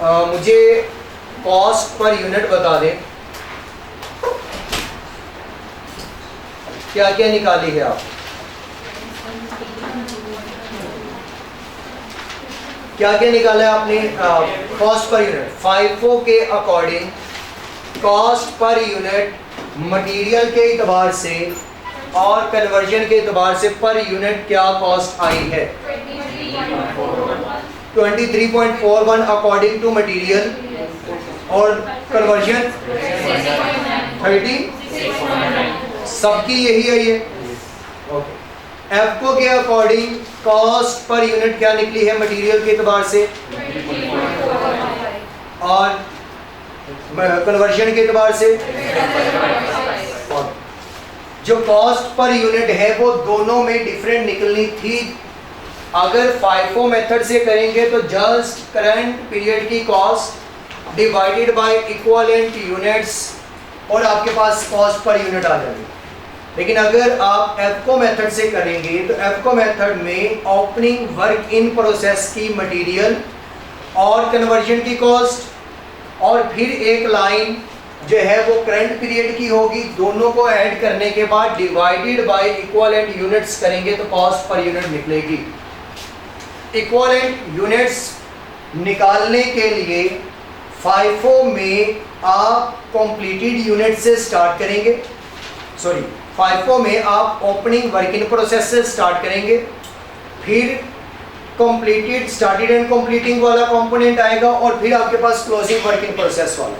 मुझे cost per unit बता दें, क्या क्या निकाली है आप? क्या क्या निकाला है आपने कॉस्ट पर यूनिट? FIFO के according cost per unit material के एतबार से और कन्वर्जन के एतबार से पर यूनिट क्या कॉस्ट आई है? 23.41 अकॉर्डिंग टू मटेरियल और कन्वर्जन 30, सबकी यही है ये। ओके, एफको के अकॉर्डिंग कॉस्ट पर यूनिट क्या निकली है मटेरियल के एतबार से और कन्वर्जन के एतबार से? और जो कॉस्ट पर यूनिट है वो दोनों में डिफरेंट निकलनी थी। अगर FIFO मेथड से करेंगे तो जस्ट करंट पीरियड की cost divided by equivalent units और आपके पास कॉस्ट पर यूनिट आ जाएगी। लेकिन अगर आप एफको मेथड से करेंगे तो एफको मेथड में ओपनिंग वर्क इन प्रोसेस की मटेरियल और कन्वर्जन की कॉस्ट और फिर एक लाइन जो है वो करंट पीरियड की होगी, दोनों को ऐड करने के बाद डिवाइडेड बाय इक्विवेलेंट यूनिट्स करेंगे तो कॉस्ट पर यूनिट निकलेगी। इक्विवेलेंट यूनिट्स निकालने के लिए FIFO में आप कंप्लीटेड यूनिट से स्टार्ट करेंगे, सॉरी FIFO में आप ओपनिंग वर्क इन प्रोसेस से स्टार्ट करेंगे, फिर कंप्लीटेड स्टार्टेड एंड कंप्लीटिंग वाला कंपोनेंट आएगा और फिर आपके पास क्लोजिंग वर्क इन प्रोसेस वाला।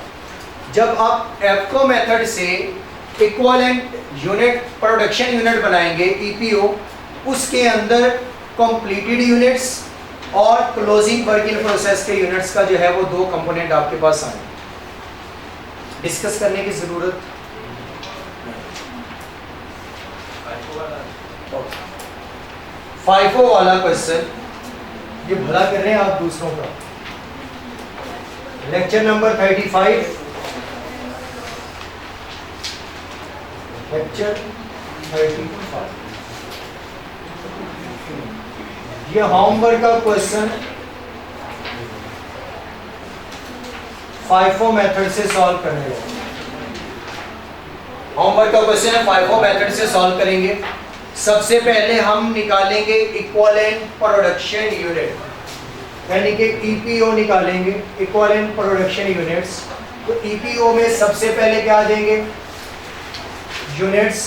जब आप एफको मेथड से इक्विवेलेंट यूनिट प्रोडक्शन यूनिट बनाएंगे EPO, उसके अंदर कंप्लीटेड यूनिट्स और क्लोजिंग वर्क इन प्रोसेस के यूनिट्स का जो है वो दो कंपोनेंट आपके पास आएंगे। डिस्कस करने की जरूरत? FIFO वाला क्वेश्चन ये भला कर रहे हैं आप दूसरों का। लेक्चर नंबर 35, लेक्चर 35, ये होमवर्क का क्वेश्चन FIFO मेथड से सॉल्व करने हैं। होमवर्क का क्वेश्चन है FIFO मेथड से सॉल्व करेंगे। सबसे पहले हम निकालेंगे इक्विवेलेंट प्रोडक्शन यूनिट, यानी कि EPO निकालेंगे, इक्विवेलेंट प्रोडक्शन यूनिट्स। तो EPO में सबसे पहले क्या देंगे? यूनिट्स,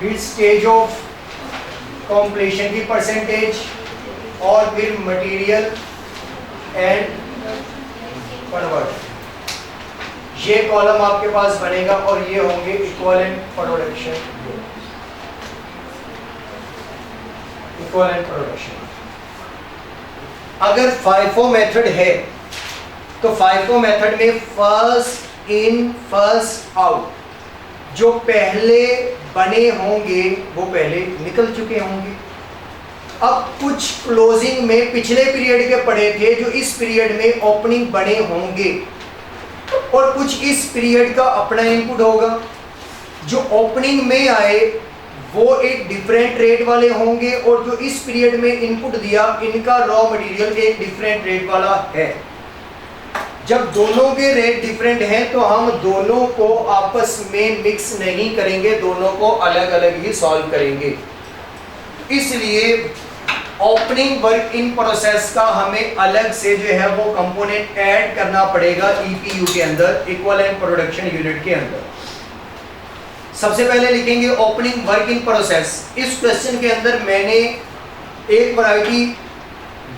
फिर स्टेज ऑफ कंप्लीशन की परसेंटेज और फिर मटेरियल एंड कन्वर्जन। ये कॉलम आपके पास बनेगा और ये होंगे equivalent production unit, equivalent production. अगर FIFO मेथड है तो FIFO मेथड में फर्स्ट इन फर्स्ट आउट, जो पहले बने होंगे वो पहले निकल चुके होंगे। अब कुछ क्लोजिंग में पिछले पीरियड के पड़े थे जो इस पीरियड में ओपनिंग बने होंगे और कुछ इस पीरियड का अपना इनपुट होगा। जो ओपनिंग में आए वो एक डिफरेंट रेट वाले होंगे और जो इस पीरियड में इनपुट दिया इनका रॉ मटेरियल एक डिफरेंट रेट वाला है। जब दोनों के रेट डिफरेंट हैं तो हम दोनों को आपस में मिक्स नहीं करेंगे, दोनों को अलग अलग ही सॉल्व करेंगे। इसलिए ओपनिंग वर्क इन प्रोसेस का हमें अलग से जो है वो कंपोनेंट ऐड करना पड़ेगा EPU के अंदर, इक्विवेलेंट प्रोडक्शन यूनिट के अंदर। सबसे पहले लिखेंगे ओपनिंग वर्क इन प्रोसेस। इस क्वेश्चन के अंदर मैंने एक वैरायटी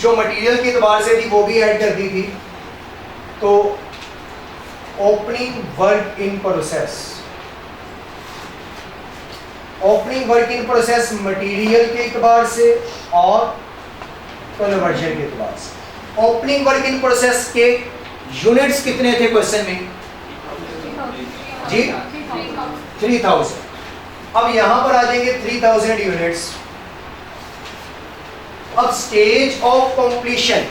जो मटेरियल के एतबार से थी वो भी ऐड कर दी थी। तो opening work in process, opening work in process material के एतबार से और कन्वर्जन के एतबार से। ओपनिंग वर्क इन प्रोसेस के यूनिट्स कितने थे क्वेश्चन में? जी 3000। अब यहां पर आ जाएंगे 3000 यूनिट्स। अब स्टेज ऑफ कंप्लीशन,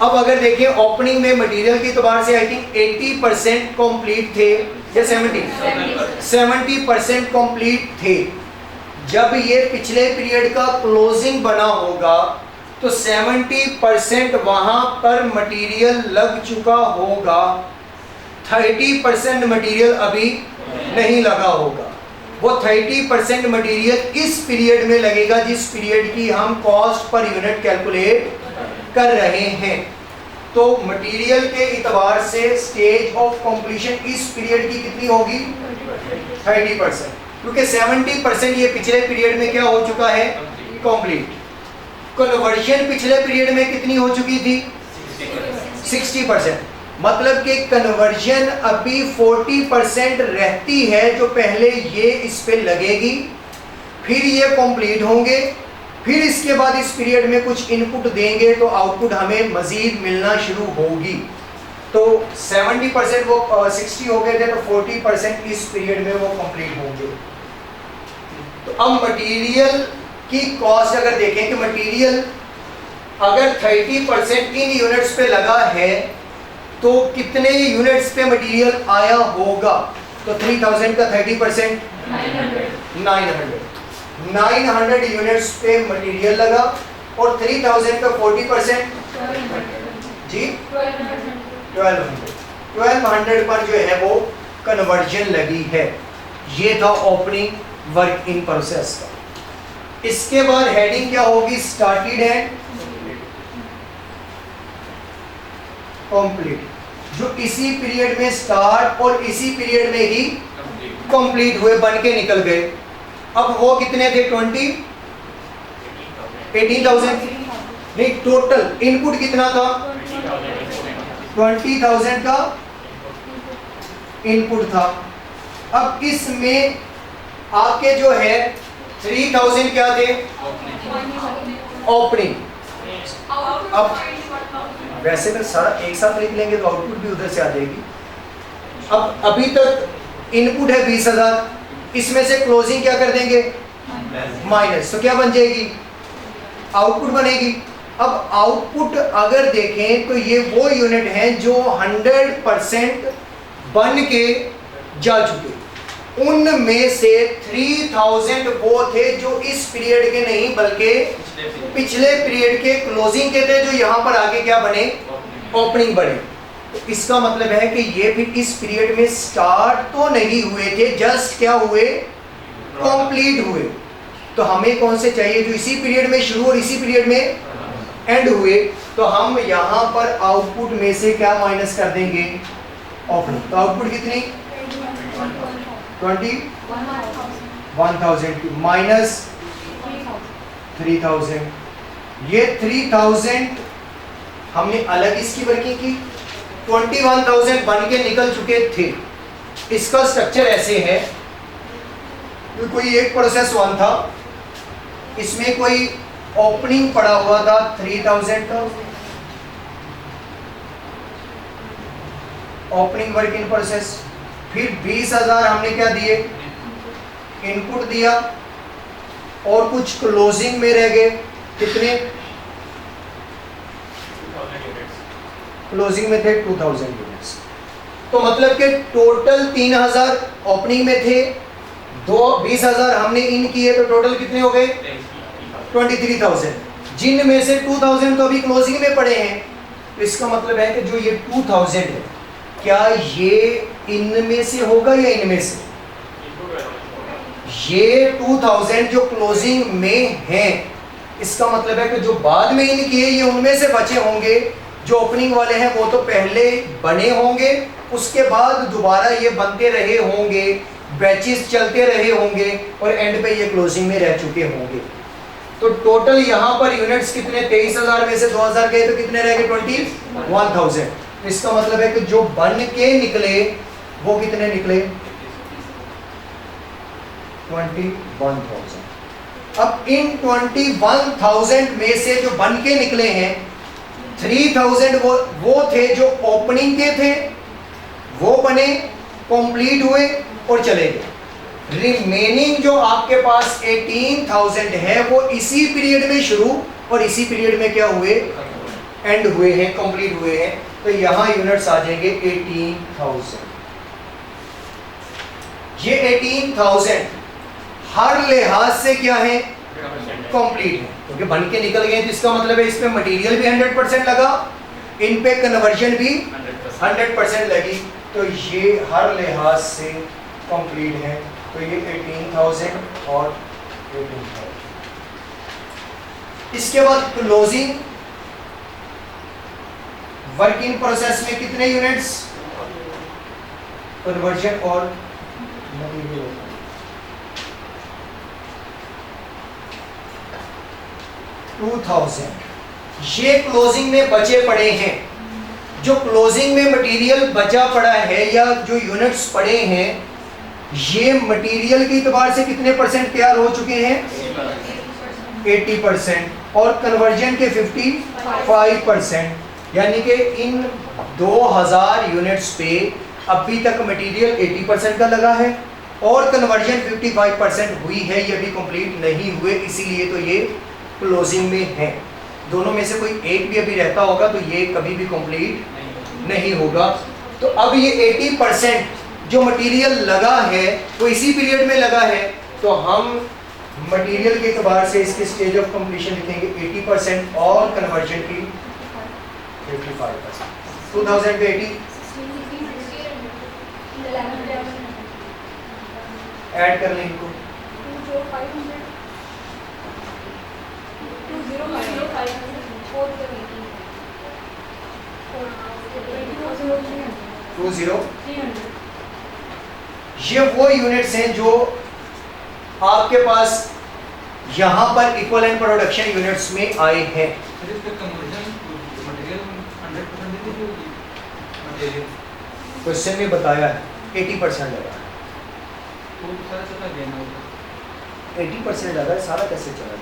अब अगर देखिए ओपनिंग में मटेरियल के एतबार से आई थिंक 80% कंप्लीट थे या 70% कंप्लीट थे। जब ये पिछले पीरियड का क्लोजिंग बना होगा तो 70% वहां पर मटेरियल लग चुका होगा, 30% मटेरियल अभी नहीं लगा होगा। वो 30% मटेरियल इस पीरियड में लगेगा जिस पीरियड की हम कॉस्ट पर यूनिट कैलकुलेट कर रहे हैं। तो मटेरियल के इतबार से स्टेज ऑफ कंप्लीशन इस पीरियड की कितनी होगी? 30%, क्योंकि 70% ये पिछले पीरियड में क्या हो चुका है? कंप्लीट। कन्वर्जन पिछले पीरियड में कितनी हो चुकी थी? 60%। मतलब कि कन्वर्जन अभी 40% रहती है जो पहले ये इस पे लगेगी, फिर ये कंप्लीट होंगे, फिर इसके बाद इस पीरियड में कुछ इनपुट देंगे तो आउटपुट हमें मजीद मिलना शुरू होगी। तो 70% वो 60 हो गए थे, तो 40% इस पीरियड में वो कंप्लीट होंगे। तो अब मटेरियल की कॉस्ट अगर देखें कि मटेरियल अगर 30% इन यूनिट्स पे लगा है तो कितने यूनिट्स पे मटेरियल आया होगा? तो 3000 का 30% 900 यूनिट्स पे मटेरियल लगा, और 3000 का 40% जी 1200 पर जो है वो कन्वर्जन लगी है। ये था ओपनिंग वर्क इन प्रोसेस का। इसके बाद हेडिंग क्या होगी? स्टार्टेड एंड कंप्लीट, जो इसी पीरियड में स्टार्ट और इसी पीरियड में ही कंप्लीट हुए, बन के निकल गए। अब वो कितने थे? 18,000 नहीं, टोटल इनपुट कितना था? 20,000 का इनपुट था। अब इसमें आपके जो है 3,000 क्या थे? ओपनिंग। अब वैसे में सारा एक साथ लिख लेंगे तो आउटपुट भी उधर से आ जाएगी। अब अभी तक इनपुट है 20,000, इसमें से क्लोजिंग क्या कर देंगे? माइनस, तो क्या बन जाएगी? आउटपुट बनेगी। अब आउटपुट अगर देखें तो ये वो यूनिट हैं जो 100% बन के जा चुके। उनमें से 3000 वो थे जो इस पीरियड के नहीं बल्कि पिछले पीरियड के क्लोजिंग के थे, जो यहाँ पर आगे क्या बने? ओपनिंग बने। तो इसका मतलब है कि ये भी इस पीरियड में स्टार्ट तो नहीं हुए थे, जस्ट क्या हुए? कंप्लीट हुए। तो हमें कौन से चाहिए? जो इसी पीरियड में शुरू और इसी पीरियड में एंड हुए। तो हम यहाँ पर आउटपुट में से क्या माइनस कर देंगे? ओपनिंग। तो आउटपुट कितनी? 21,000 की माइनस 3,000। ये 3,000 हमने अलग इसकी वर्किंग की, 21,000 बन के निकल चुके थे। इसका स्ट्रक्चर ऐसे है कि कोई एक प्रोसेस 1 था, इसमें कोई ओपनिंग पड़ा हुआ था 3,000 का, ओपनिंग वर्क इन प्रोसेस। फिर 20,000 हमने क्या दिए? इनपुट दिया, और कुछ क्लोजिंग में रह गए। कितने? क्लोजिंग में थे 2,000 यूनिट्स। तो मतलब कि टोटल 3,000 ओपनिंग में थे, 20,000 हमने इन किए, तो टोटल कितने हो गए? 23,000, जिनमें से 2,000 तो अभी क्लोजिंग में पड़े हैं। तो इसका मतलब है कि जो ये 2,000 है, क्या ये इनमें से होगा या इनमें से? ये 2,000 जो क्लोजिंग में हैं, इसका मतलब है कि जो बाद में इन किए ये उनमें से बचे होंगे। जो ओपनिंग वाले हैं वो तो पहले बने होंगे, उसके बाद दोबारा ये बनते रहे होंगे, बैचेस चलते रहे होंगे, और एंड पे ये क्लोजिंग में रह चुके होंगे। तो टोटल यहाँ पर यूनिट्स कितने? 23,000 में से 2,000 गए तो कितने रह गए? 21,000। इसका मतलब है कि जो बन के निकले वो कितने निकले? 21,000। अब इन 21,000 में से जो बन के निकले हैं, 3,000 वो थे जो ओपनिंग के थे, वो बने, कंप्लीट हुए और चले गए। रिमेनिंग जो आपके पास 18,000 है वो इसी पीरियड में शुरू और इसी पीरियड में क्या हुए? एंड हुए हैं, कंप्लीट हुए हैं। तो यहां यूनिट्स आ जाएंगे 18,000। ये 18,000 हर लिहाज से क्या है? कंप्लीट है, क्योंकि बन के निकल गए तो इसका मतलब है इसमें मटेरियल भी 100% लगा, इन पे कन्वर्जन भी 100% लगी, तो ये हर लिहाज से कंप्लीट है। तो ये 18,000 और 18,000। इसके बाद क्लोजिंग वर्क इन प्रोसेस में कितने यूनिट्स, कन्वर्जन और मटेरियल 2000। ये क्लोजिंग में बचे पड़े हैं। जो क्लोजिंग में मटेरियल बचा पड़ा है या जो यूनिट्स पड़े हैं, ये मटेरियल के एतबार से कितने परसेंट तैयार हो चुके हैं, 80%, और कन्वर्जन के 55%। यानी कि इन 2000 यूनिट्स पे अभी तक मटेरियल 80% का लगा है और कन्वर्जन 55% हुई है, ये अभी कंप्लीट नहीं हुए, इसीलिए तो ये क्लोजिंग में है। दोनों में से कोई एक भी अभी रहता होगा तो ये कभी भी कंप्लीट नहीं होगा। तो अब ये 80% जो मटेरियल लगा है वो इसी पीरियड में लगा है, तो हम मटेरियल के एतबार से इसके स्टेज ऑफ कंप्लीशन लिखेंगे 80% और कन्वर्जन की 55%। 2000 पे 80 ऐड कर लें इनको, 20। ये वो यूनिट्स हैं जो आपके पास यहाँ पर इक्विवेलेंट प्रोडक्शन यूनिट्स में आए हैं। क्वेश्चन में बताया है 80% लगा है, 80% लगा है, सारा कैसे चला?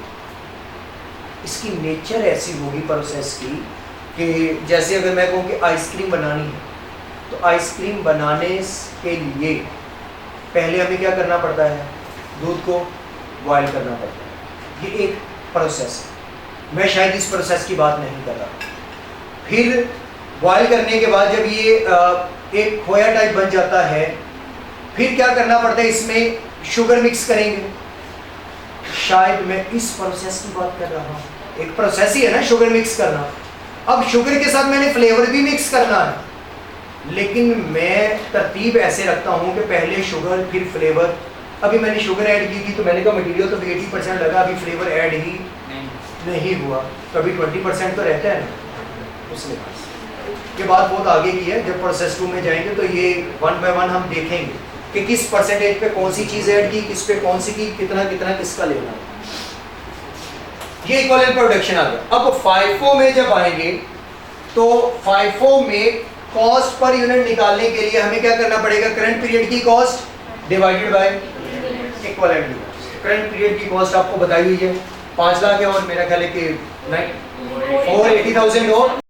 इसकी नेचर ऐसी होगी प्रोसेस की कि जैसे अगर मैं कहूँ कि आइसक्रीम बनानी है, तो आइसक्रीम बनाने के लिए पहले हमें क्या करना पड़ता है, दूध को बॉयल करना पड़ता है। ये एक प्रोसेस है, मैं शायद इस प्रोसेस की बात नहीं कर रहा। फिर बॉयल करने के बाद जब ये एक खोया टाइप बन जाता है, फिर क्या करना पड़ता है, इसमें शुगर मिक्स करेंगे। शायद मैं इस प्रोसेस की बात कर रहा हूँ, एक प्रोसेस ही है ना शुगर मिक्स करना। अब शुगर के साथ मैंने फ्लेवर भी मिक्स करना है, लेकिन मैं तरतीब ऐसे रखता हूँ कि पहले शुगर फिर फ्लेवर। अभी मैंने शुगर ऐड की थी तो मैंने कहा मटेरियल तो 80% लगा, अभी फ्लेवर ऐड ही नहीं हुआ, तो अभी 20% तो रहता है ना। उसके बाद ये बात बहुत आगे की है, जब प्रोसेस 2 में जाएंगे तो ये 1 बाय 1 हम देखेंगे कि किस परसेंटेज पे कौन सी चीज़ ऐड की, किस पे कौन सी की, कितना कितना किसका लेना है। ये इक्विवेलेंट प्रोडक्शन आ गया। अब FIFO में जब आएंगे तो FIFO में कॉस्ट पर यूनिट निकालने के लिए हमें क्या करना पड़ेगा, करंट पीरियड की कॉस्ट डिवाइडेड बाय इक्विवेलेंट की कॉस्ट। करंट पीरियड की कॉस्ट आपको बताई हुई है 5 लाख है, और मेरा ख्याल है कि 80,000 और